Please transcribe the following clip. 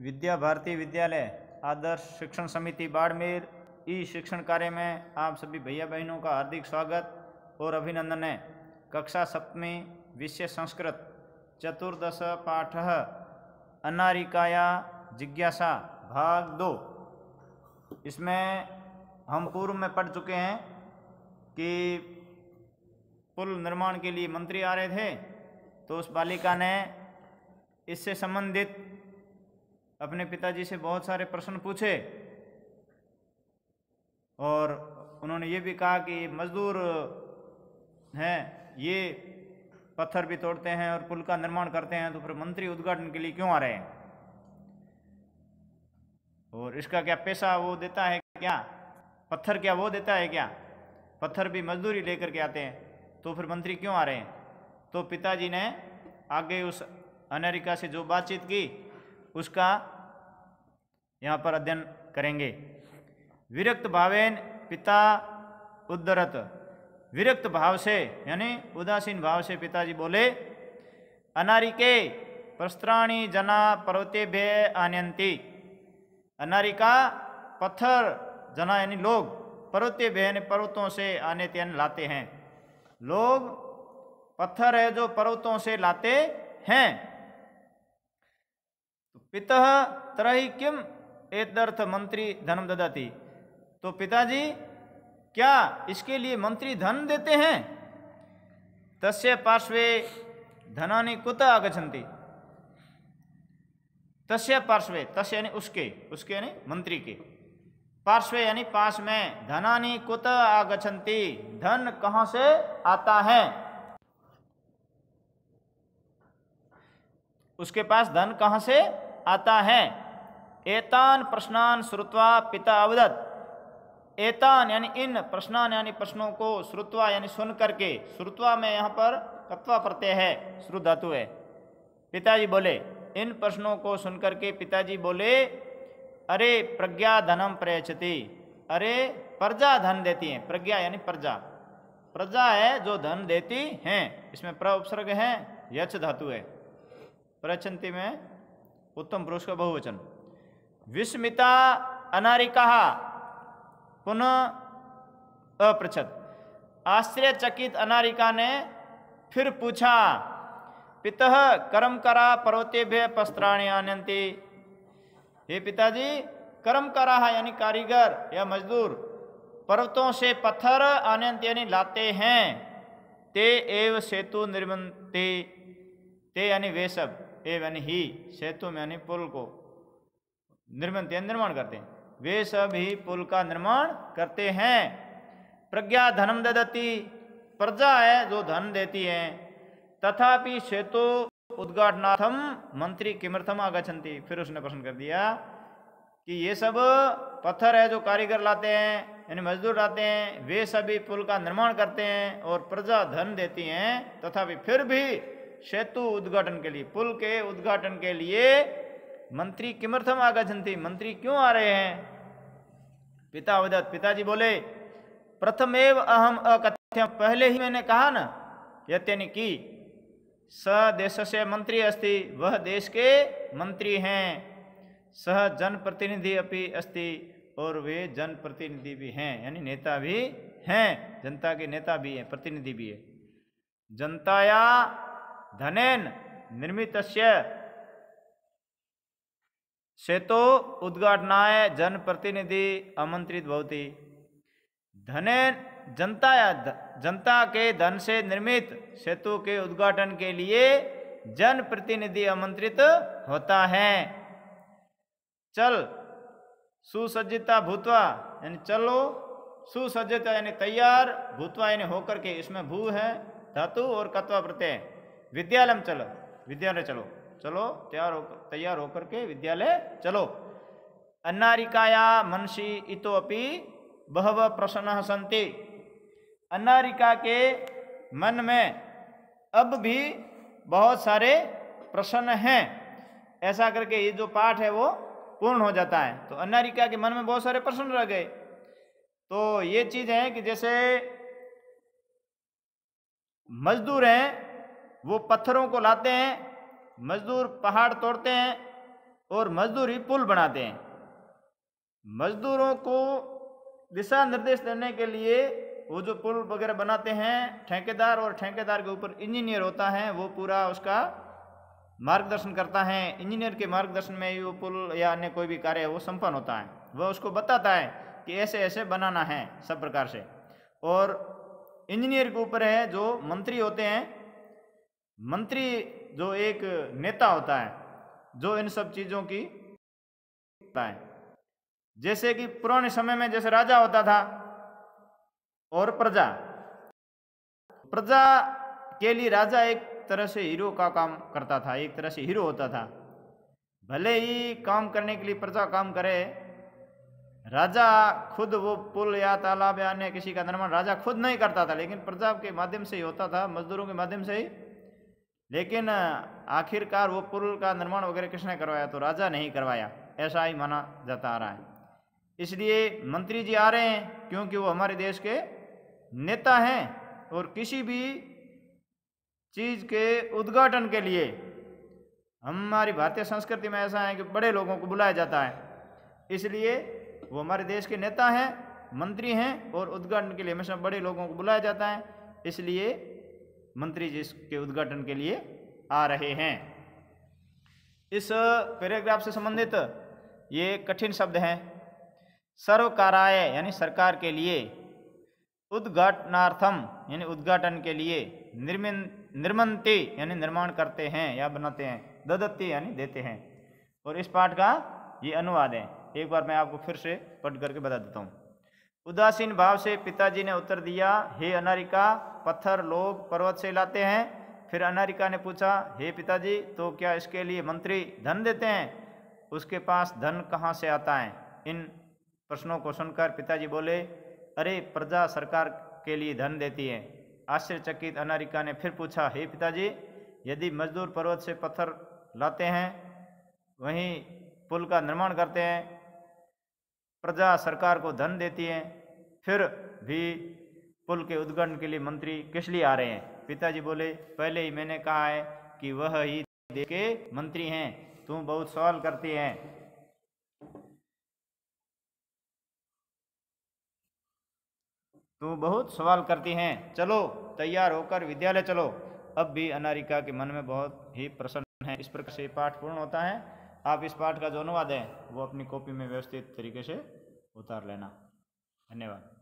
विद्या भारती विद्यालय आदर्श शिक्षण समिति बाड़मेर ई शिक्षण कार्य में आप सभी भैया बहनों का हार्दिक स्वागत और अभिनंदन है। कक्षा सप्तमी विषय संस्कृत चतुर्दश पाठ अनारिकाया जिज्ञासा भाग 2। इसमें हम पूर्व में पढ़ चुके हैं कि पुल निर्माण के लिए मंत्री आ रहे थे, तो उस बालिका ने इससे संबंधित अपने पिताजी से बहुत सारे प्रश्न पूछे और उन्होंने ये भी कहा कि मजदूर हैं, ये पत्थर भी तोड़ते हैं और पुल का निर्माण करते हैं, तो फिर मंत्री उद्घाटन के लिए क्यों आ रहे हैं और इसका क्या पैसा वो देता है क्या, पत्थर क्या वो देता है क्या, पत्थर भी मजदूरी लेकर के आते हैं, तो फिर मंत्री क्यों आ रहे हैं। तो पिताजी ने आगे उस अनारिका से जो बातचीत की उसका यहाँ पर अध्ययन करेंगे। विरक्त भावेन पिता उद्धरत, विरक्त भाव से यानी उदासीन भाव से पिताजी बोले, अनारिके प्रस्त्राणी जना पर्वतेभ्य आनयन्ति, अनारिका पत्थर जना यानी लोग, पर्वतेभ्य यानी पर्वतों से आने त्यान लाते हैं, लोग पत्थर है जो पर्वतों से लाते हैं। तो पितः तरहि किम एतदर्थ मंत्री धनम ददाति, तो पिताजी क्या इसके लिए मंत्री धन देते हैं। तस्य पार्श्वे धनानि कुत आगच्छन्ति, तस्य पार्श्वे, तस्य यानी उसके, उसके यानी मंत्री के, पार्श्वे यानी पास में, धनानि कुत आगच्छन्ति, धन कहाँ से आता है, उसके पास धन कहाँ से आता है। एतान प्रश्नान श्रुत्वा पिता अवदत्, एतान यानी इन, प्रश्नान यानी प्रश्नों को, श्रुत्वा यानी सुन करके, श्रुत्वा में यहाँ पर कत्वा प्रत्यय है, श्रु धातु है। पिताजी बोले, इन प्रश्नों को सुन करके पिताजी बोले, अरे प्रज्ञा धनम प्रयच्छति, अरे प्रजा धन देती हैं, प्रज्ञा यानी प्रजा, प्रजा है जो धन देती हैं, इसमें प्र उपसर्ग है, यच धातु है, प्रयच्छन्ति में उत्तम पुरुष का बहुवचन। विस्मिता अनारिका पुनः अपृच्छत, आश्चर्यचकित अनारिका ने फिर पूछा, पितः कर्म करा पर्वतेभ्य पस्त्राणि आनयन्ति, हे पिताजी कर्म करा यानी कारीगर या मजदूर पर्वतों से पत्थर आनयन्ति यानी लाते हैं, ते एव सेतु निर्मन्ति, ते यानी वे सब, एव यानी ही, सेतु में यानी पुल को, निर्मन्ति निर्माण करते हैं, वे सब ही पुल का निर्माण करते हैं। प्रज्ञा धनम ददति, प्रजा है जो धन देती है, तथापि सेतु उद्घाटनार्थम मंत्री किमर्थम आगच्छन्ति, फिर उसने प्रश्न कर दिया कि ये सब पत्थर है जो कारीगर लाते हैं यानी मजदूर लाते हैं, वे सभी पुल का निर्माण करते हैं और प्रजा धन देती हैं, तथापि फिर भी सेतु उद्घाटन के लिए, पुल के उद्घाटन के लिए मंत्री किमर्थम आगच्छन्ति, मंत्री क्यों आ रहे हैं। पिता वदत्, पिताजी बोले, प्रथमेव अहम अकथ्यम, पहले ही मैंने कहा ना, यत्यनि की स देशस्य मंत्री अस्ति, वह देश के मंत्री हैं, सह जनप्रतिनिधि अपि अस्ति, और वे जनप्रतिनिधि भी हैं यानी नेता भी हैं, जनता के नेता भी हैं, प्रतिनिधि भी है। जनताया धनेन निर्मितस्य सेतु उद्घाटनाय जनप्रतिनिधि आमंत्रित भवति, धनेन जनताया, जनता के धन से निर्मित सेतु के उद्घाटन के लिए जनप्रतिनिधि आमंत्रित होता है। चल सुसज्जिता भूत्वा यानी चलो, सुसज्जिता यानी तैयार, भूत्वा यानी होकर के, इसमें भू है धातु और कत्वा प्रत्यय, विद्यालय चलो, विद्यालय चलो, चलो तैयार होकर के विद्यालय चलो। अन्नारिकाया मनसि इतोपि बहवः प्रश्नाः सन्ति, अन्नारिका के मन में अब भी बहुत सारे प्रश्न हैं। ऐसा करके ये जो पाठ है वो पूर्ण हो जाता है। तो अन्नारिका के मन में बहुत सारे प्रश्न रह गए। तो ये चीज है कि जैसे मजदूर हैं वो पत्थरों को लाते हैं, मजदूर पहाड़ तोड़ते हैं और मजदूर ही पुल बनाते हैं। मजदूरों को दिशा निर्देश देने के लिए वो जो पुल वगैरह बनाते हैं ठेकेदार, और ठेकेदार के ऊपर इंजीनियर होता है, वो पूरा उसका मार्गदर्शन करता है। इंजीनियर के मार्गदर्शन में ही वो पुल या अन्य कोई भी कार्य वो संपन्न होता है। वह उसको बताता है कि ऐसे ऐसे बनाना है सब प्रकार से। और इंजीनियर के ऊपर है जो मंत्री होते हैं, मंत्री जो एक नेता होता है जो इन सब चीज़ों की होता है। जैसे कि पुराने समय में जैसे राजा होता था और प्रजा, प्रजा के लिए राजा एक तरह से हीरो का काम करता था, एक तरह से हीरो होता था। भले ही काम करने के लिए प्रजा काम करे, राजा खुद वो पुल या तालाब या अन्य किसी का निर्माण राजा खुद नहीं करता था, लेकिन प्रजा के माध्यम से ही होता था, मजदूरों के माध्यम से ही। लेकिन आखिरकार वो पुल का निर्माण वगैरह किसने करवाया? तो राजा नहीं करवाया, ऐसा ही माना जाता आ रहा है। इसलिए मंत्री जी आ रहे हैं क्योंकि वो हमारे देश के नेता हैं, और किसी भी चीज़ के उद्घाटन के लिए हमारी भारतीय संस्कृति में ऐसा है कि बड़े लोगों को बुलाया जाता है। इसलिए वो हमारे देश के नेता हैं, मंत्री हैं, और उद्घाटन के लिए हमेशा बड़े लोगों को बुलाया जाता है। इसलिए मंत्री जी इसके उद्घाटन के लिए आ रहे हैं। इस पैराग्राफ से संबंधित ये कठिन शब्द हैं। सर्वकाराय यानी सरकार के लिए, उद्घाटनार्थम यानी उद्घाटन के लिए, निर्मन्ति यानी निर्माण करते हैं या बनाते हैं, ददत्ति यानी देते हैं। और इस पाठ का ये अनुवाद है। एक बार मैं आपको फिर से पढ़ करके बता देता हूँ। उदासीन भाव से पिताजी ने उत्तर दिया, हे अनारिका, पत्थर लोग पर्वत से लाते हैं। फिर अनारिका ने पूछा, हे पिताजी, तो क्या इसके लिए मंत्री धन देते हैं? उसके पास धन कहाँ से आता है? इन प्रश्नों को सुनकर पिताजी बोले, अरे प्रजा सरकार के लिए धन देती है। आश्चर्यचकित अनारिका ने फिर पूछा, हे पिताजी, यदि मजदूर पर्वत से पत्थर लाते हैं, वहीं पुल का निर्माण करते हैं, प्रजा सरकार को धन देती है, फिर भी पुल के उद्घाटन के लिए मंत्री किस लिए आ रहे हैं? पिताजी बोले, पहले ही मैंने कहा है कि वह ही देश के मंत्री हैं, तुम बहुत सवाल करती हैं। तुम बहुत सवाल करती हैं, चलो तैयार होकर विद्यालय चलो। अब भी अनारिका के मन में बहुत ही प्रसन्न है। इस प्रकार से पाठ पूर्ण होता है। आप इस पाठ का जो अनुवाद है वो अपनी कॉपी में व्यवस्थित तरीके से उतार लेना। धन्यवाद।